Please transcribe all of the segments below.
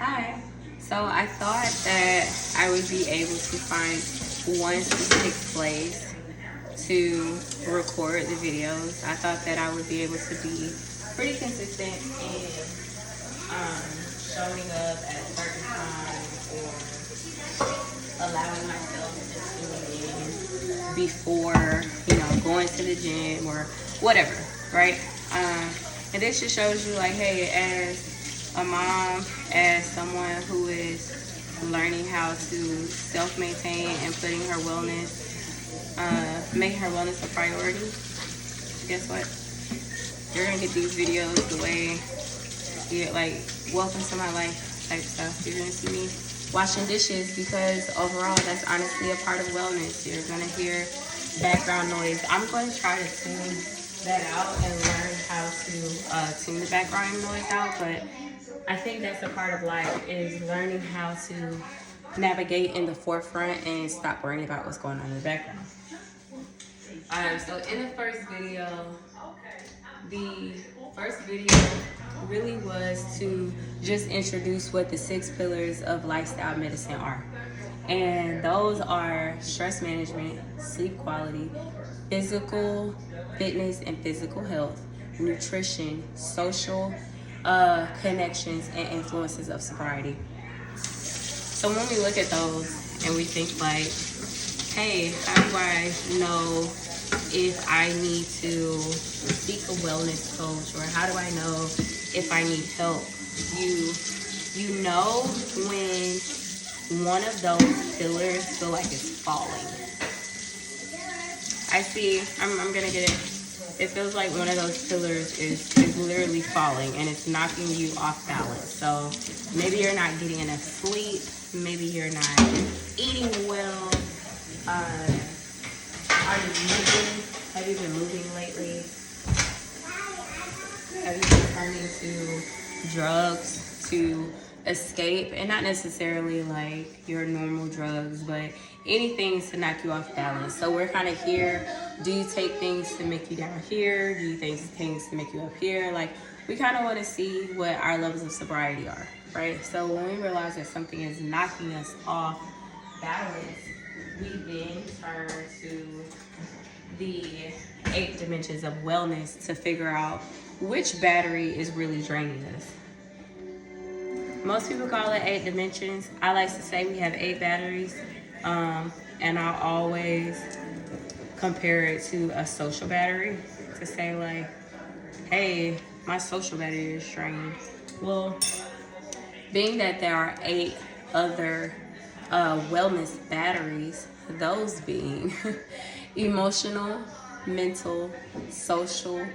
Hi. So I thought that I would be able to find one specific place to record the videos. I thought that I would be able to be pretty consistent in showing up at certain times or allowing myself to tune in before, going to the gym or whatever, right? And this just shows you like, hey, as a mom, as someone who is learning how to self-maintain and putting her wellness, making her wellness a priority, guess what? You're gonna get these videos the way you like welcome to my life type stuff. You're gonna see me washing dishes because overall that's honestly a part of wellness. You're gonna hear background noise. I'm going to try to tune that out and learn how to tune the background noise out, but I think that's a part of life, is learning how to navigate in the forefront and stop worrying about what's going on in the background. So in the first video really was to just introduce what the 6 pillars of lifestyle medicine are. And those are stress management, sleep quality, physical fitness and physical health, nutrition, social connections, and influences of sobriety. So when we look at those and we think like, hey, how do I know if I need to seek a wellness coach, or how do I know if I need help? You know when one of those pillars feel like it's falling. I see, I'm gonna get it. It feels like one of those pillars is literally falling and it's knocking you off balance. So maybe you're not getting enough sleep, maybe you're not eating well. Are you moving? Have you been moving lately? Have you been turning to drugs to escape? And not necessarily like your normal drugs, but anything to knock you off balance. So we're kind of here. Do you take things to make you down here? Do you take things to make you up here? Like, we kind of want to see what our levels of sobriety are, right? So when we realize that something is knocking us off balance, we then turn to the 8 dimensions of wellness to figure out which battery is really draining us. Most people call it 8 dimensions. I like to say we have 8 batteries, and I always compare it to a social battery to say like, hey, my social battery is drained. Well, being that there are 8 other wellness batteries, those being emotional, mental, social,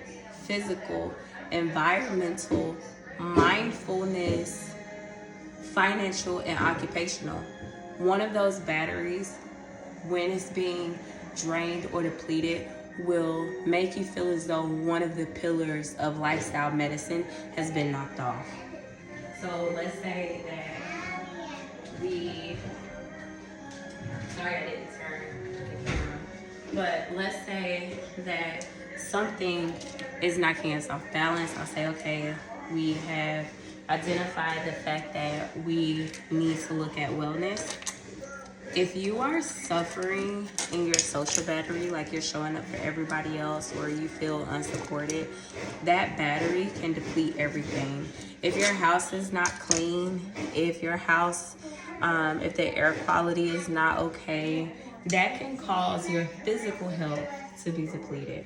physical, environmental, mindfulness, financial, and occupational. One of those batteries, when it's being drained or depleted, will make you feel as though one of the pillars of lifestyle medicine has been knocked off. So let's say that sorry I didn't turn the camera, but let's say that something is knocking us off balance. I'll say, okay, we have identified the fact that we need to look at wellness. If you are suffering in your social battery, like you're showing up for everybody else, or you feel unsupported, that battery can deplete everything. If your house is not clean, if your house, if the air quality is not okay, that can cause your physical health to be depleted,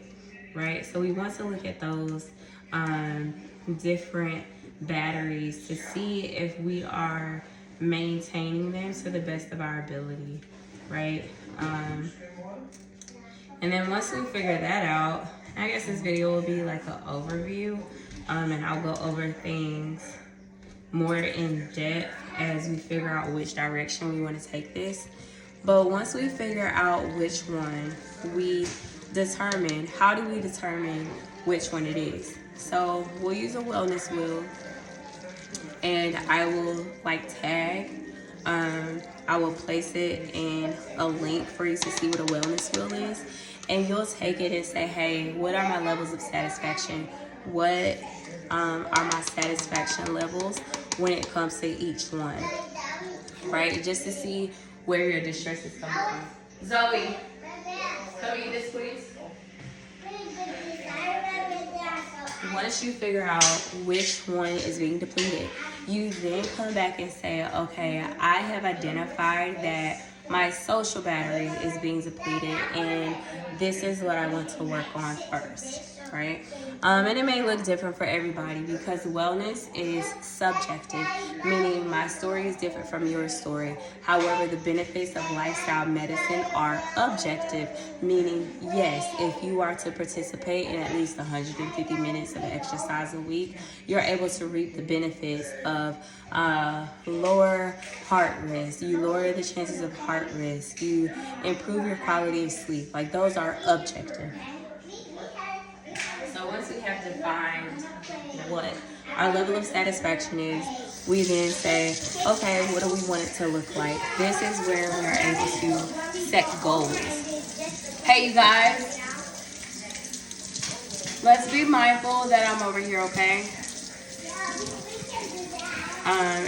right? So we want to look at those different batteries to see if we are maintaining them to the best of our ability, right? And then once we figure that out, I guess this video will be like an overview, and I'll go over things more in depth as we figure out which direction we want to take this. But once we figure out which one, we determine, how do we determine which one it is? So we'll use a wellness wheel, and I will like tag, I will place it in a link for you to see what a wellness wheel is, and you'll take it and say, hey, what are my levels of satisfaction? What are my satisfaction levels when it comes to each one, right? Just to see where your distress is coming from. Zoe, come eat this, please. Once you figure out which one is being depleted, you then come back and say, okay, I have identified that my social battery is being depleted, and this is what I want to work on first, right? And it may look different for everybody because wellness is subjective, meaning my story is different from your story. However, the benefits of lifestyle medicine are objective, meaning, yes, if you are to participate in at least 150 minutes of exercise a week, you're able to reap the benefits of lower heart risk. You lower the chances of heart risk. You improve your quality of sleep. Like, those are objective. So once we have defined what our level of satisfaction is, we then say, okay, what do we want it to look like? This is where we are able to set goals. Hey, you guys, let's be mindful that I'm over here, okay?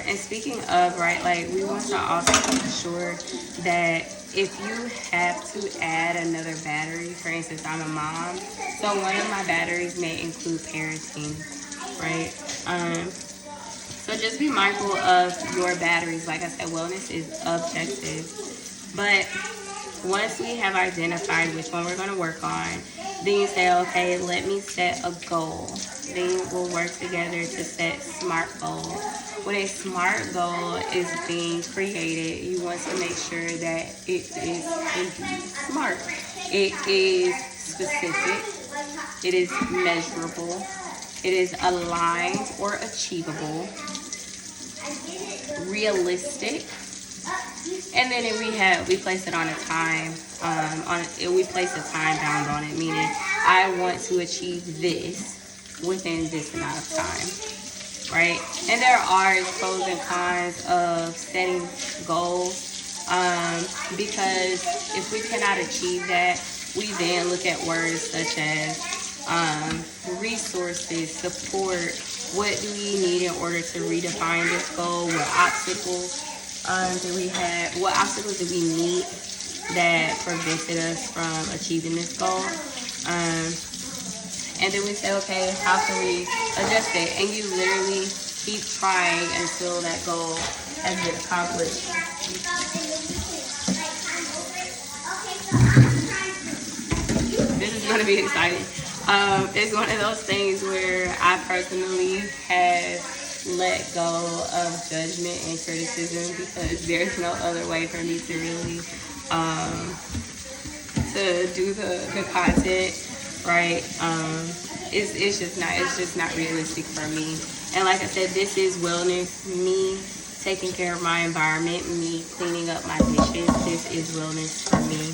And speaking of, right, like, we want to also make sure that if you have to add another battery, for instance, I'm a mom, so one of my batteries may include parenting, right? So just be mindful of your batteries. Like I said, wellness is objective. But once we have identified which one we're going to work on, then you say, okay, let me set a goal. Then we'll work together to set SMART goals. When a SMART goal is being created, you want to make sure that it is indeed SMART. It is specific, it is measurable, it is aligned or achievable, realistic, and then we place it on a time, we place a time bound on it, meaning I want to achieve this within this amount of time. Right? And there are pros and cons of setting goals, because if we cannot achieve that, we then look at words such as resources, support. What do we need in order to redefine this goal? What obstacles do we have? What obstacles do we meet that prevented us from achieving this goal? And then we say, okay, how can we adjust it? And you literally keep trying until that goal has been accomplished. This is going to be exciting. It's one of those things where I personally have let go of judgment and criticism because there's no other way for me to really to do the content. Right, it's just not realistic for me. And like I said, this is wellness. Me taking care of my environment, me cleaning up my dishes. This is wellness for me.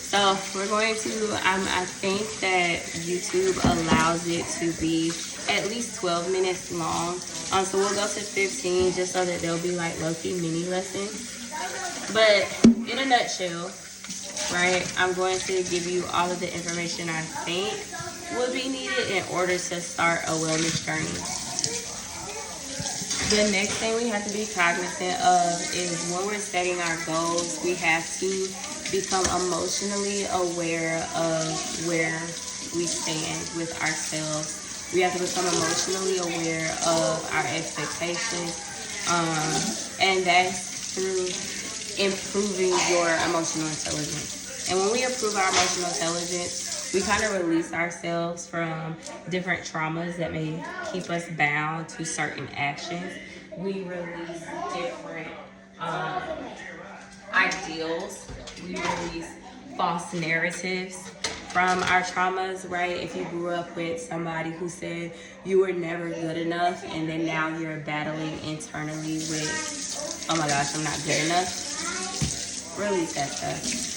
So we're going to. I think that YouTube allows it to be at least 12 minutes long. So we'll go to 15 just so that there'll be like low-key mini lessons. But in a nutshell, right, I'm going to give you all of the information I think would be needed in order to start a wellness journey. The next thing we have to be cognizant of is when we're setting our goals, we have to become emotionally aware of where we stand with ourselves. We have to become emotionally aware of our expectations, and that's through improving your emotional intelligence. And when we improve our emotional intelligence, we kind of release ourselves from different traumas that may keep us bound to certain actions. We release different ideals. We release false narratives from our traumas, right? If you grew up with somebody who said you were never good enough, and then now you're battling internally with, oh my gosh, I'm not good enough. Release that stuff.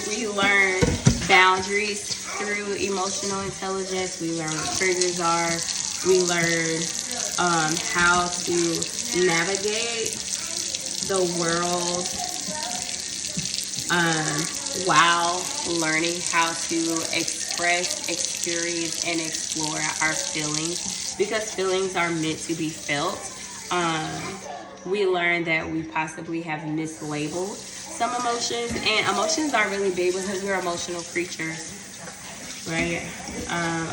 We learn boundaries through emotional intelligence. We learn what triggers are. We learn how to navigate the world while learning how to express, experience, and explore our feelings, because feelings are meant to be felt. We learned that we possibly have mislabeled some emotions, and emotions are really big because we're emotional creatures, right?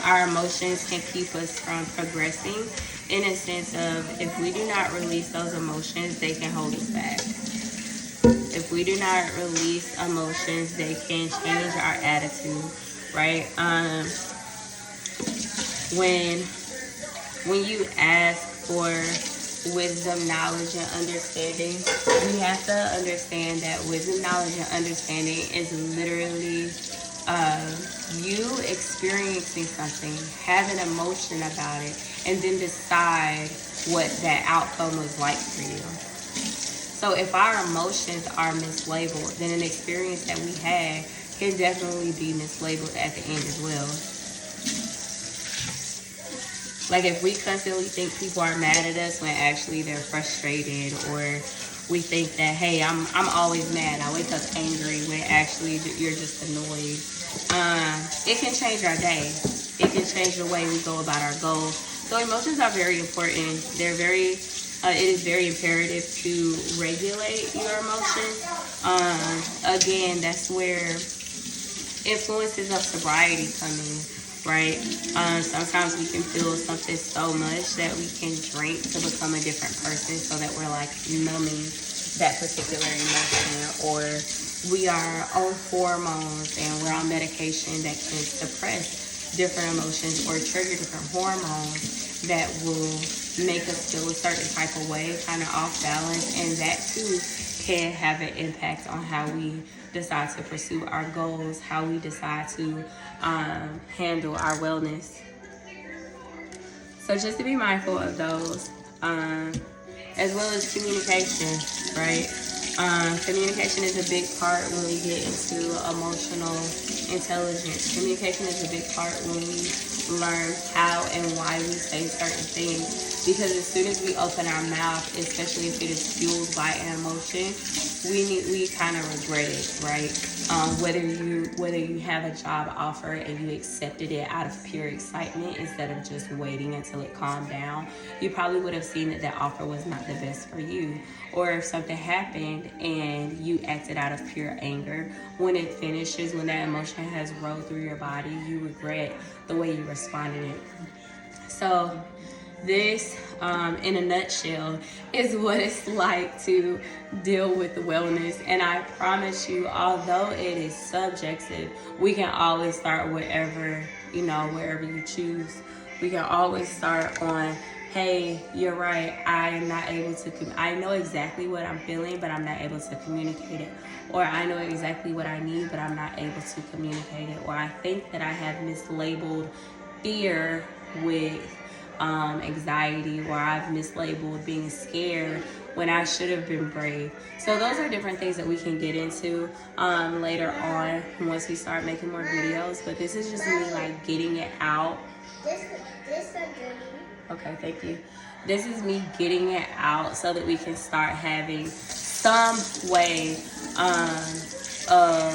Our emotions can keep us from progressing, in a sense of, if we do not release those emotions, they can hold us back. If we do not release emotions, they can change our attitude, right? When you ask for wisdom, knowledge, and understanding, we have to understand that wisdom, knowledge, and understanding is literally you experiencing something, have an emotion about it, and then decide what that outcome was like for you. So if our emotions are mislabeled, then an experience that we had can definitely be mislabeled at the end as well. Like if we constantly think people are mad at us when actually they're frustrated, or we think that, hey, I'm always mad, I wake up angry, when actually you're just annoyed. It can change our day. It can change the way we go about our goals. So emotions are very important. It is very imperative to regulate your emotions. Again, that's where influences of sobriety come in, right? Sometimes we can feel something so much that we can drink to become a different person, so that we're like numbing that particular emotion, or we are on hormones and we're on medication that can suppress different emotions or trigger different hormones that will make us feel a certain type of way, kind of off balance, and that too can have an impact on how we decide to pursue our goals, how we decide to handle our wellness. So just to be mindful of those, as well as communication, right? Communication is a big part when we get into emotional intelligence. Communication is a big part when we learn how and why we say certain things. Because as soon as we open our mouth, especially if it is fueled by an emotion, we kind of regret it, right? Whether you have a job offer and you accepted it out of pure excitement instead of just waiting until it calmed down, you probably would have seen that that offer was not the best for you. Or if something happened and you acted out of pure anger, when it finishes, when that emotion has rolled through your body, you regret the way you responded it. So this, in a nutshell, is what it's like to deal with wellness. And I promise you, although it is subjective, we can always start wherever you choose. We can always start on, hey, you're right, I know exactly what I'm feeling, but I'm not able to communicate it. Or I know exactly what I need, but I'm not able to communicate it. Or I think that I have mislabeled fear with anxiety, or I've mislabeled being scared when I should have been brave. So those are different things that we can get into later on once we start making more videos. But this is just me like getting it out. Okay, thank you. This is me getting it out so that we can start having some way of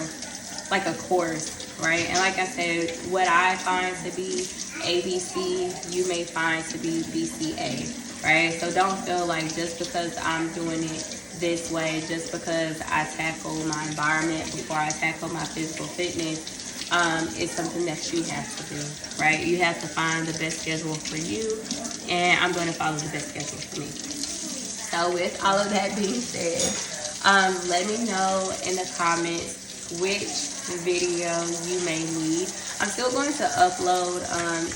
like a course, right? And like I said, what I find to be ABC, you may find to be BCA, right? So don't feel like just because I'm doing it this way, just because I tackle my environment before I tackle my physical fitness, it's something that you have to do, right? You have to find the best schedule for you, and I'm going to follow the best schedule for me. So with all of that being said, let me know in the comments which video you may need. I'm still going to upload,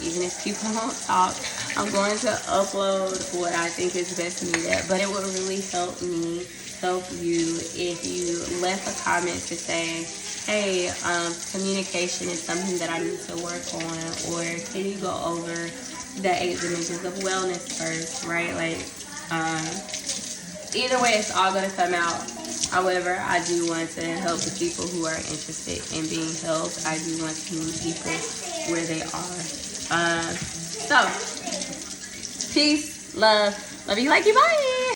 even if people won't talk, I'm going to upload what I think is best needed, but it would really help me help you if you left a comment to say, hey, communication is something that I need to work on, or can you go over the 8 dimensions of wellness first, right? Like, either way, it's all going to come out. However, I do want to help the people who are interested in being helped. I do want to meet people where they are. So, peace, love you like you, bye.